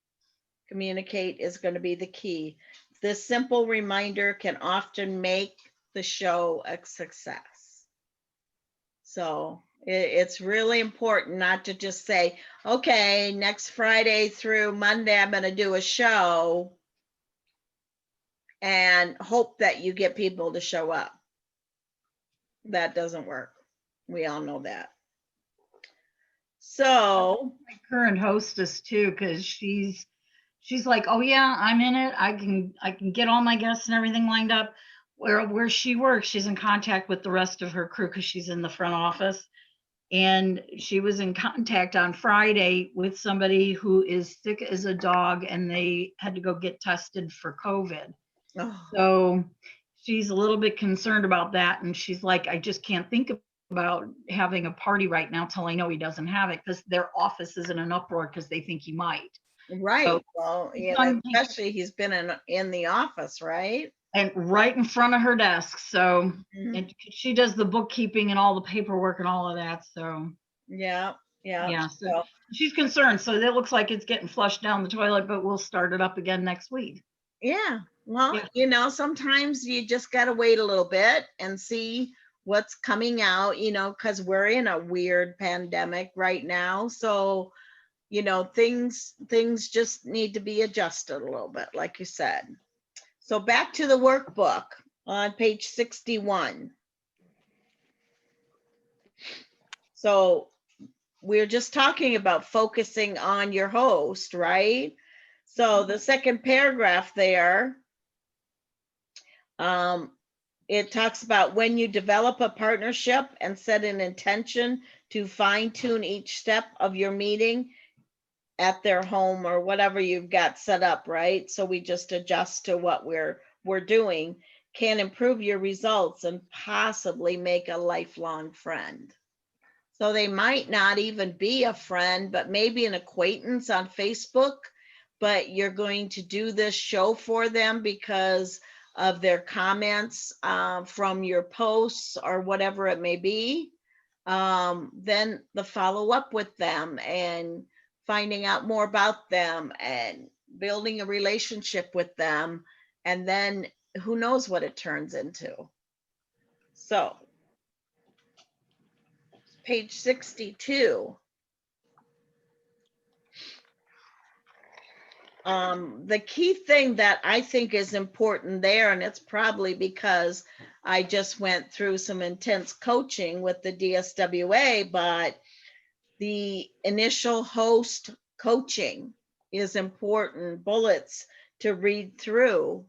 Communicate is going to be the key. This simple reminder can often make the show a success. So it's really important not to just say, okay, next Friday through Monday, I'm going to do a show and hope that you get people to show up. That doesn't work. We all know that. So my current hostess too, because she's like, oh yeah, I'm in it. I can get all my guests and everything lined up. Where she works, she's in contact with the rest of her crew because she's in the front office. And she was in contact on Friday with somebody who is sick as a dog, and they had to go get tested for COVID. Oh, So she's a little bit concerned about that. And she's like, I just can't think about having a party right now till I know he doesn't have it, because their office is in an uproar because they think he might. right. So, Well, yeah, Some- especially he's been in the office, right? and right in front of her desk. So, Mhm. and she does the bookkeeping and all the paperwork and all of that. So, Yeah, yeah. yeah, so So, she's concerned. So it looks like it's getting flushed down the toilet, but we'll start it up again next week. yeah. Well, Yeah. you know, sometimes you just got to wait a little bit and see what's coming out, you know, because we're in a weird pandemic right now. So, you know, things just need to be adjusted a little bit, like you said. So back to the workbook on page 61. So we're just talking about focusing on your host, right? So the second paragraph there, it talks about when you develop a partnership and set an intention to fine tune each step of your meeting at their home or whatever you've got set up, right? So we just adjust to what we're doing, can improve your results and possibly make a lifelong friend. So they might not even be a friend, but maybe an acquaintance on Facebook, but you're going to do this show for them because of their comments from your posts or whatever it may be. Then the follow up with them and finding out more about them and building a relationship with them. And then who knows what it turns into. So page 62. The key thing that I think is important there, and it's probably because I just went through some intense coaching with the DSWA, but the initial host coaching is important, bullets to read through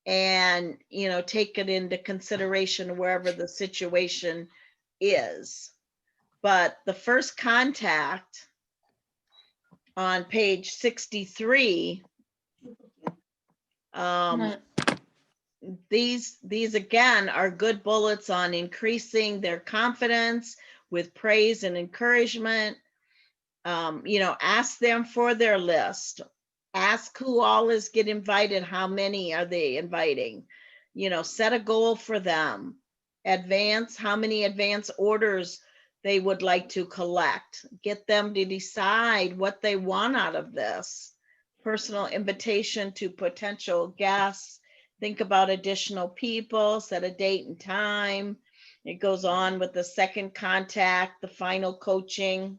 and, you know, take it into consideration wherever the situation is. But the first contact on page 63, these again are good bullets on increasing their confidence with praise and encouragement. You know, ask them for their list. Ask who all is get invited. How many are they inviting? You know, set a goal for them. Advance how many advance orders they would like to collect. Get them to decide what they want out of this. Personal invitation to potential guests. Think about additional people, set a date and time. It goes on with the second contact, the final coaching.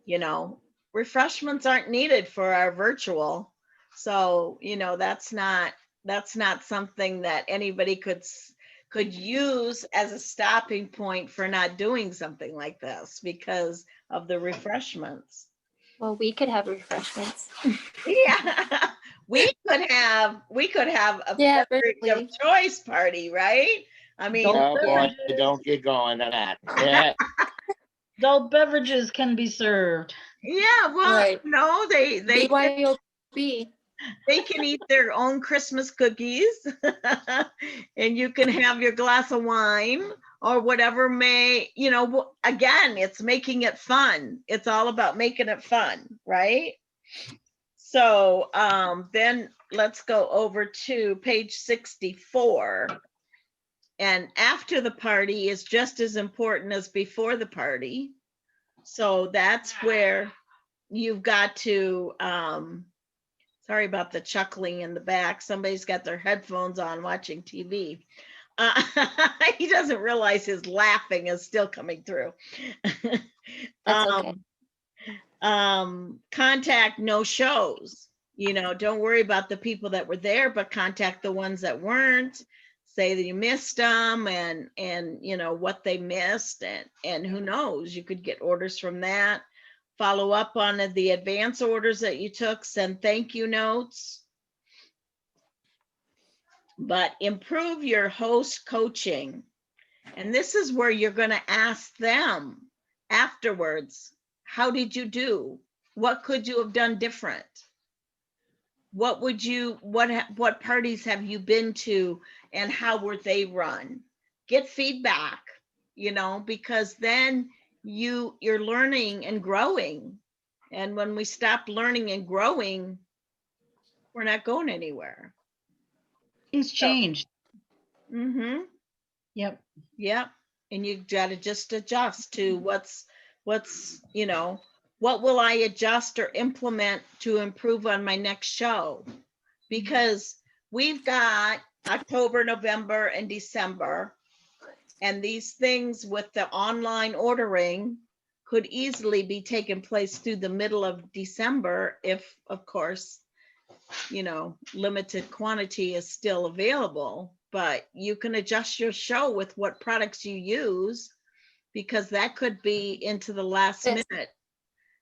You know, refreshments aren't needed for our virtual. So, you know, that's not something that anybody could use as a stopping point for not doing something like this because of the refreshments. Well, we could have refreshments. Yeah. We could have a Yeah, beverage of virtually. choice party, right? I mean, Oh boy, don't get going on that. Yeah. Adult beverages can be served. yeah, well, Right. no, they BYOB. they can eat their own Christmas cookies and you can have your glass of wine or whatever may, you know, again, it's making it fun. It's all about making it fun, right? So then let's go over to page 64. And after the party is just as important as before the party. So that's where you've got to, sorry about the chuckling in the back. Somebody's got their headphones on watching TV. He doesn't realize his laughing is still coming through. That's okay. Contact no shows. You know, don't worry about the people that were there, but contact the ones that weren't. Say that you missed them and you know what they missed and who knows, you could get orders from that. Follow up on the advance orders that you took, send thank you notes. But improve your host coaching. And this is where you're going to ask them afterwards, how did you do? What could you have done different? What would you, what parties have you been to and how were they run? Get feedback, you know, because then you're learning and growing. And when we stop learning and growing, we're not going anywhere. Things change. Mm-hmm. Yep. Yep. And you gotta just adjust to what's, you know, what will I adjust or implement to improve on my next show? Because we've got October, November, and December. And these things with the online ordering could easily be taking place through the middle of December if, of course, you know, limited quantity is still available, but you can adjust your show with what products you use because that could be into the last Yes. minute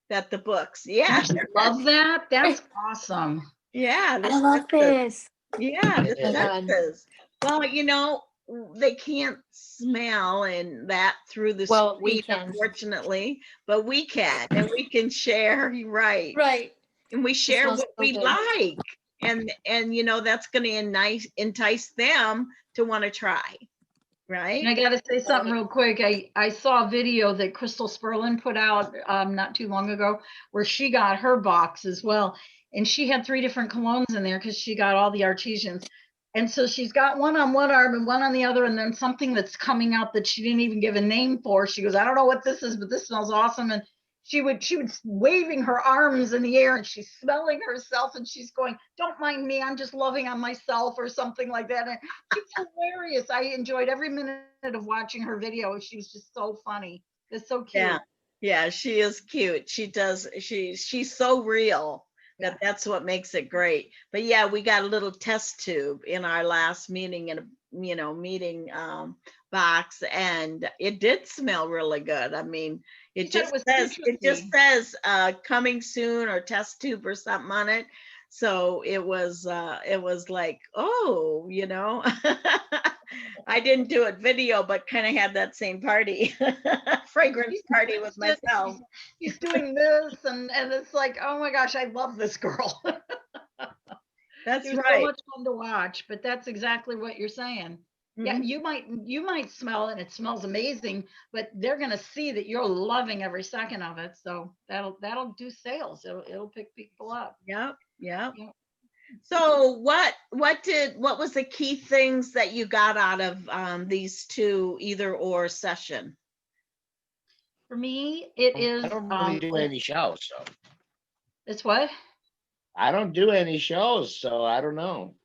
that the books, yeah, Love that. That's awesome. yeah, the I love Spences. this. Yeah, the Oh my God. Spences. Well, you know, they can't smell and that through the Well, we screen, can. unfortunately, but we can, and we can share, right? Right. And we share smells what so we good. like, and you know that's going to entice them to want to try, And I right? got to say something real quick. I saw a video that Crystal Sperlin put out not too long ago where she got her box as well. And she had 3 different colognes in there because she got all the artesians. And so she's got one on one arm and one on the other, and then something that's coming out that she didn't even give a name for. She goes, I don't know what this is, but this smells awesome. And she was waving her arms in the air and she's smelling herself and she's going, don't mind me, I'm just loving on myself or something like that. And she's hilarious. I enjoyed every minute of watching her video. She was just so funny. It's so cute. Yeah, yeah, she is cute. She's so real that Yeah. that's what makes it great. But yeah, we got a little test tube in our last meeting and meeting box, and it did smell really good. I mean, She it said just it was says citrusy. coming soon or test tube or something on it. So it was like, oh, you know. I didn't do it video, but kind of had that same party, fragrance She's party with myself. She's doing this, and it's like, oh my gosh, I love this girl. That's It was so right. much fun to watch, but that's exactly what you're saying. Yeah, Mhm. you might smell it, and it smells amazing, but they're gonna see that you're loving every second of it. So that'll do sales. It'll pick people up. Yep. Yep. Yep. So what was the key things that you got out of these two either or session? For me, it I is don't really do any shows, so it's what? I don't do any shows, so I don't know.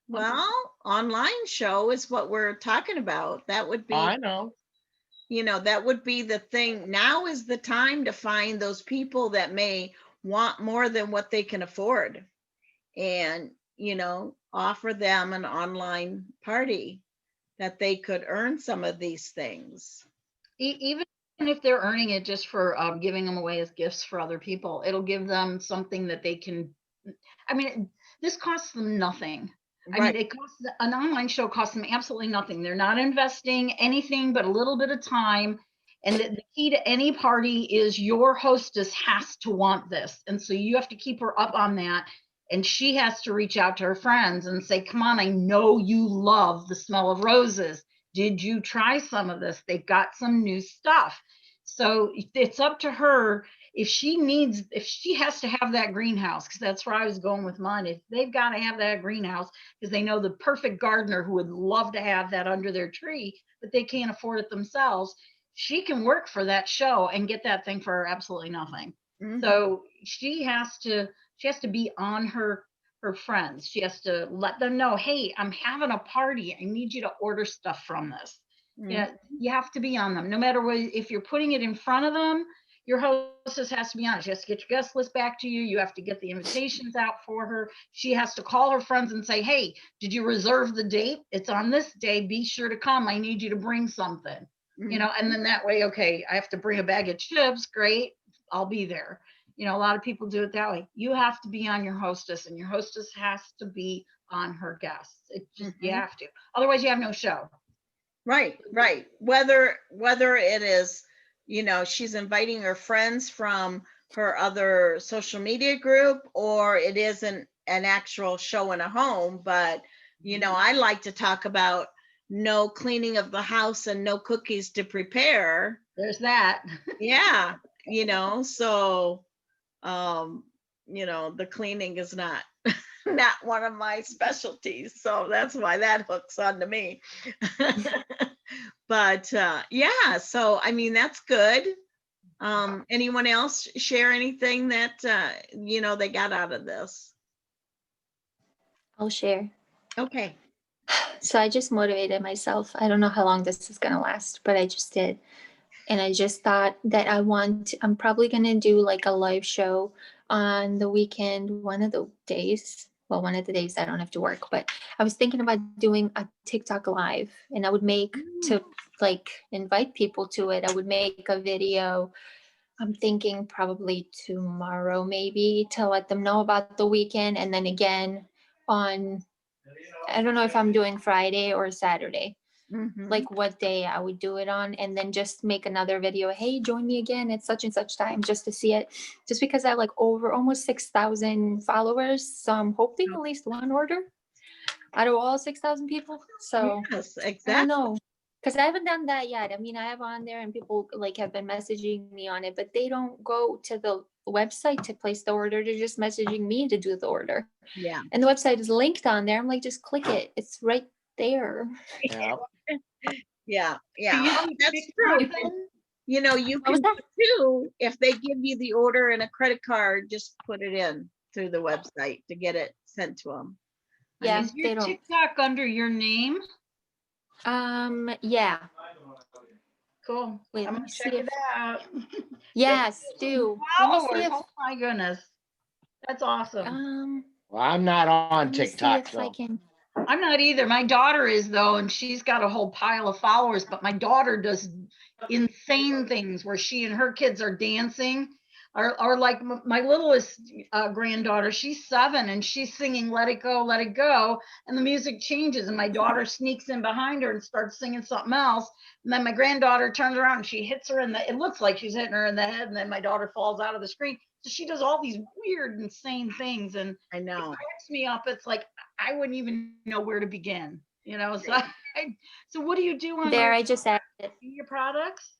Well, online show is what we're talking about. That would be, I know. that would be the thing. Now is the time to find those people that may want more than what they can afford and, offer them an online party that they could earn some of these things. Even if they're earning it just for giving them away as gifts for other people, it'll give them something that they can. I mean, this costs them nothing. I mean, Right. an online show costs them absolutely nothing. They're not investing anything but a little bit of time. And the key to any party is your hostess has to want this. And so you have to keep her up on that. And she has to reach out to her friends and say, come on, I know you love the smell of roses. Did you try some of this? They've got some new stuff. So it's up to her if she has to have that greenhouse, because that's where I was going with mine. If they've got to have that greenhouse because they know the perfect gardener who would love to have that under their tree, but they can't afford it themselves, she can work for that show and get that thing for absolutely nothing. Mhm. So she has to be on her friends. She has to let them know, hey, I'm having a party. I need you to order stuff from this. Yeah, you have to be on them. No matter what, if you're putting it in front of them, your hostess has to be on it. She has to get your guest list back to you. You have to get the invitations out for her. She has to call her friends and say, hey, did you reserve the date? It's on this day. Be sure to come. I need you to bring something. And then that way, okay, I have to bring a bag of chips. Great. I'll be there. A lot of people do it that way. You have to be on your hostess, and your hostess has to be on her guests. It just, you have to. Otherwise, you have no show. Right, right. Whether it is, you know, she's inviting her friends from her other social media group, or it isn't an actual show in a home, but you know, I like to talk about no cleaning of the house and no cookies to prepare. There's that. Yeah, you know, so um, you know, the cleaning is not not one of my specialties, so that's why that hooks onto me. But yeah, so I mean, that's good. Anyone else share anything that you know, they got out of this? I'll share. Okay. So I just motivated myself. I don't know how long this is gonna last, but I just did. And I just thought that I'm probably gonna do like a live show on the weekend, one of the days. Well, one of the days I don't have to work, but I was thinking about doing a TikTok live, and I would make to like invite people to it. I would make a video. I'm thinking probably tomorrow, maybe, to let them know about the weekend. And then again on, I don't know if I'm doing Friday or Saturday, Mhm. like what day I would do it on, and then just make another video. Hey, join me again at such and such time, just to see it. Just because I have like over almost 6,000 followers. So I'm hoping at least one order out of all 6,000 people. So Yes, I don't exactly. know. Because I haven't done that yet. I mean, I have on there and people like have been messaging me on it, but they don't go to the website to place the order. They're just messaging me to do the order. Yeah. And the website is linked on there. I'm like, just click it. It's right there. Yeah. Yeah, Do yeah. you Oh, do that's big true. content? You know, you What was can that? too, if they give you the order and a credit card, just put it in through the website to get it sent to them. Yeah, Is your they don't. TikTok under your name? Yeah. Cool. Wait, I'm let gonna me see check it if. out. Yes, do. Let me see Followers. if. Oh my goodness. That's awesome. Well, I'm not on Let me see TikTok, if I so can. I'm not either. My daughter is though, and she's got a whole pile of followers, but my daughter does insane things where she and her kids are dancing. Or like my littlest granddaughter, she's 7 and she's singing let it go. And the music changes and my daughter sneaks in behind her and starts singing something else. And then my granddaughter turns around and she hits her in the, it looks like she's hitting her in the head. And then my daughter falls out of the screen. So she does all these weird, insane things. And I it know. cracks me up. It's like, I wouldn't even know where to begin, you know? So, so what do you do on There, your, I just added it. your products?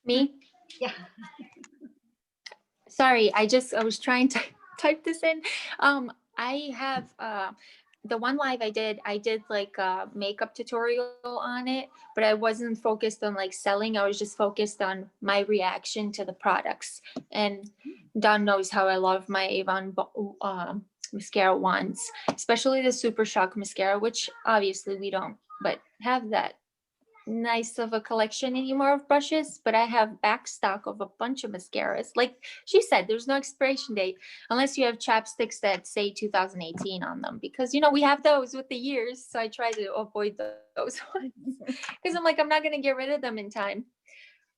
Me? Yeah. Sorry, I was trying to type this in. I have the one live I did like a makeup tutorial on it, but I wasn't focused on like selling. I was just focused on my reaction to the products. And Don knows how I love my Avon mascara wands, especially the Super Shock mascara, which obviously we don't, but have that nice of a collection anymore of brushes, but I have back stock of a bunch of mascaras. Like she said, there's no expiration date unless you have chapsticks that say 2018 on them, because you know we have those with the years. So I try to avoid those ones because I'm like, I'm not gonna get rid of them in time.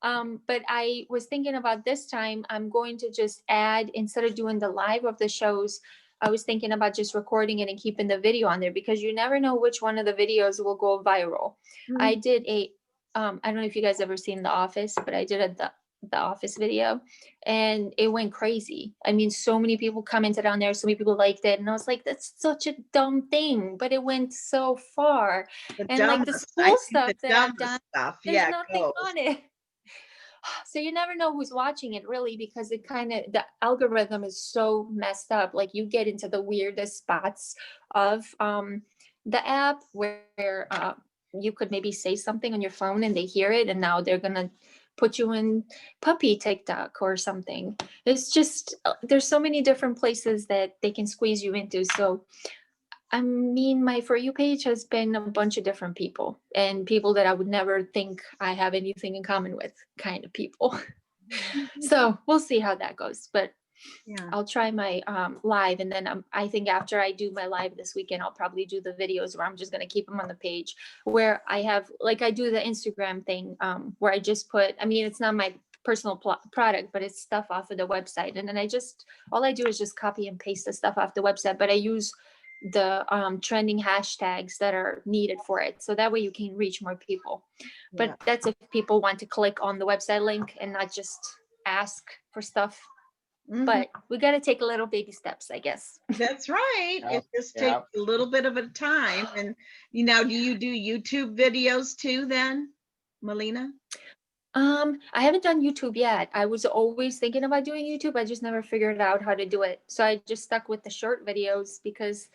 But I was thinking about this time, I'm going to just add, instead of doing the live of the shows, I was thinking about just recording it and keeping the video on there, because you never know which one of the videos will go viral. I did I don't know if you guys ever seen The Office, but I did the Office video and it went crazy. I mean, so many people commented on there, so many people liked it. And I was like, that's such a dumb thing, but it went so far. The And like the dumbest, I school think stuff the that I've dumbest done, stuff. there's Yeah, nothing goes. on it. So you never know who's watching it really, because it kind of, the algorithm is so messed up. Like you get into the weirdest spots of the app where you could maybe say something on your phone and they hear it, and now they're gonna put you in puppy TikTok or something. It's just there's so many different places that they can squeeze you into. So I mean, my For You page has been a bunch of different people, and people that I would never think I have anything in common with, kind of people. So we'll see how that goes. But Yeah. I'll try my live, and then I think after I do my live this weekend, I'll probably do the videos where I'm just gonna keep them on the page, where I have, like, I do the Instagram thing where I just put, I mean, it's not my personal product, but it's stuff off of the website, and then all I do is just copy and paste the stuff off the website, but I use trending hashtags that are needed for it. So that way you can reach more people. But Yeah. that's if people want to click on the website link and not just ask for stuff. Mhm. But we got to take a little baby steps, I guess. That's right. Yeah, It just yeah. takes a little bit of a time. And do you do YouTube videos too then, Melina? I haven't done YouTube yet. I was always thinking about doing YouTube. I just never figured out how to do it. So I just stuck with the short videos because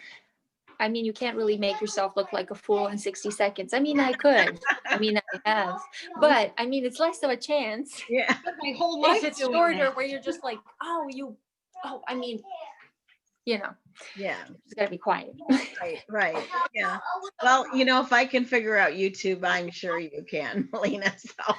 I mean, you can't really make yourself look like a fool in 60 seconds. I mean, I could. I mean, I have. But I mean, it's less of a chance Yeah. My whole life if it's doing shorter that. where you're just like, I mean, Yeah. just gotta be quiet. Right. Yeah. Well, if I can figure out YouTube, I'm sure you can, Melina. So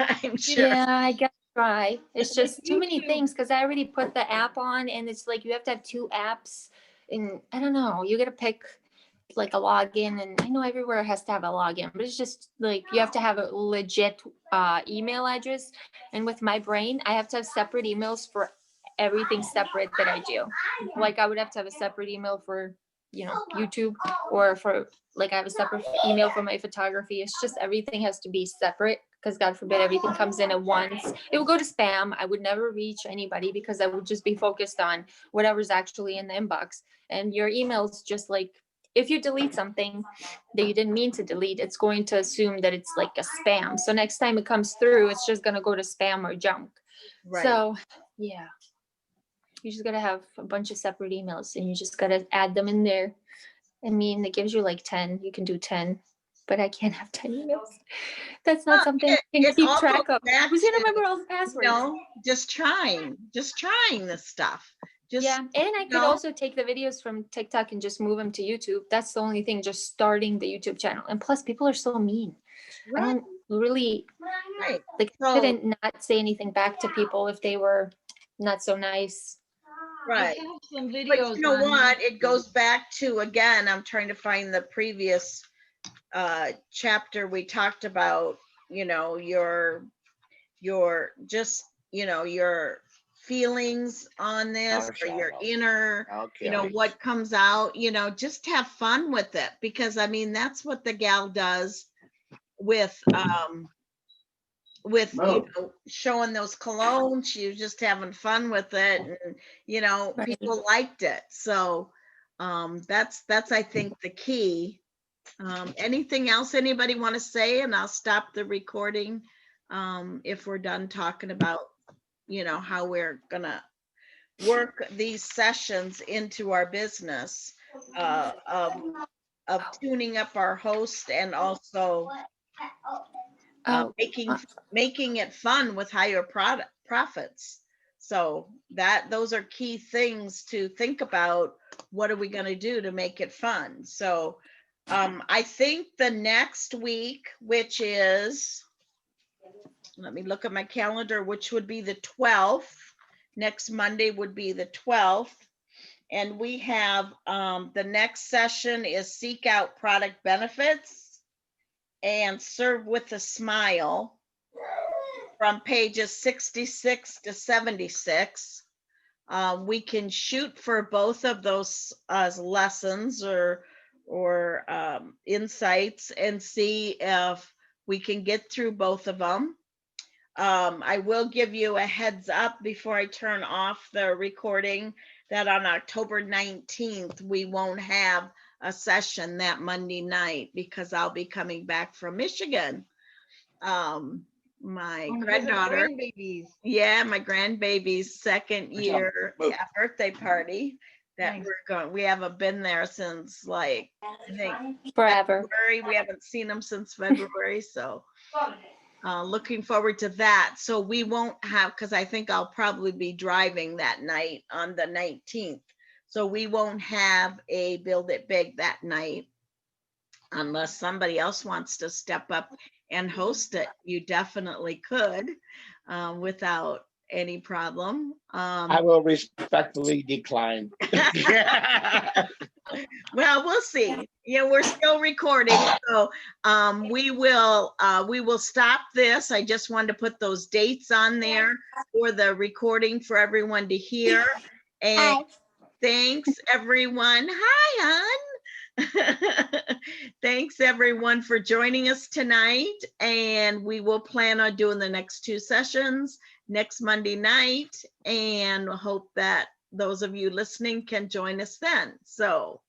I'm sure. Yeah, I gotta try. It's just too many YouTube- things because I already put the app on and it's like you have to have 2 apps. And I don't know, you gotta pick like a login, and I know everywhere has to have a login, but it's just like you have to have a legit email address. And with my brain, I have to have separate emails for everything separate that I do. Like I would have to have a separate email for, YouTube, or for like I have a separate email for my photography. It's just everything has to be separate because God forbid everything comes in at once. It would go to spam. I would never reach anybody because I would just be focused on whatever's actually in the inbox. And your email's just like, if you delete something that you didn't mean to delete, it's going to assume that it's like a spam. So next time it comes through, it's just going to go to spam or junk. Right. So yeah, you just got to have a bunch of separate emails and you just got to add them in there. I mean, it gives you like 10, you can do 10, but I can't have 10 emails. That's not Well, something I can it keep all track goes of. back Who's going to to, remember all the passwords? just trying this stuff. Just, Yeah, and I could also take the videos from TikTok and just move them to YouTube. That's the only thing, just starting the YouTube channel. And plus, people are so mean. I right. don't really, Right. like, So- I couldn't not say anything back to people if they were not so nice. Right. I have some But videos. you know on what? YouTube. It goes back to, again, I'm trying to find the previous chapter we talked about, your just, your feelings on this, or your inner, Okay. what comes out, just have fun with it, because I mean, that's what the gal does with showing those colognes. She was just having fun with it, and Right. people liked it. So that's I think the key. Anything else anybody want to say? And I'll stop the recording if we're done talking about how we're gonna work these sessions into our business of tuning up our host, and also Oh, making it fun with higher profits. So those are key things to think about. What are we going to do to make it fun? So I think the next week, which is, let me look at my calendar, which would be the 12th. Next Monday would be the 12th. And we have the next session is Seek Out Product Benefits and Serve with a Smile, from pages 66 to 76. We can shoot for both of those lessons or insights and see if we can get through both of them. I will give you a heads up before I turn off the recording that on October 19th, we won't have a session that Monday night because I'll be coming back from Michigan. My granddaughter, my grandbaby's second year birthday party that Nice. we're going. We haven't been there since like, I think forever. February. We haven't seen them since February. So looking forward to that. So we won't have, because I think I'll probably be driving that night on the 19th. So we won't have a Build It Big that night unless somebody else wants to step up and host it. You definitely could without any problem. I will respectfully decline. Well, we'll see. Yeah, we're still recording, so we will stop this. I just wanted to put those dates on there for the recording for everyone to hear. And Thanks, everyone. Hi, hon. Thanks, everyone, for joining us tonight. And we will plan on doing the next 2 sessions next Monday night, and hope that those of you listening can join us then. So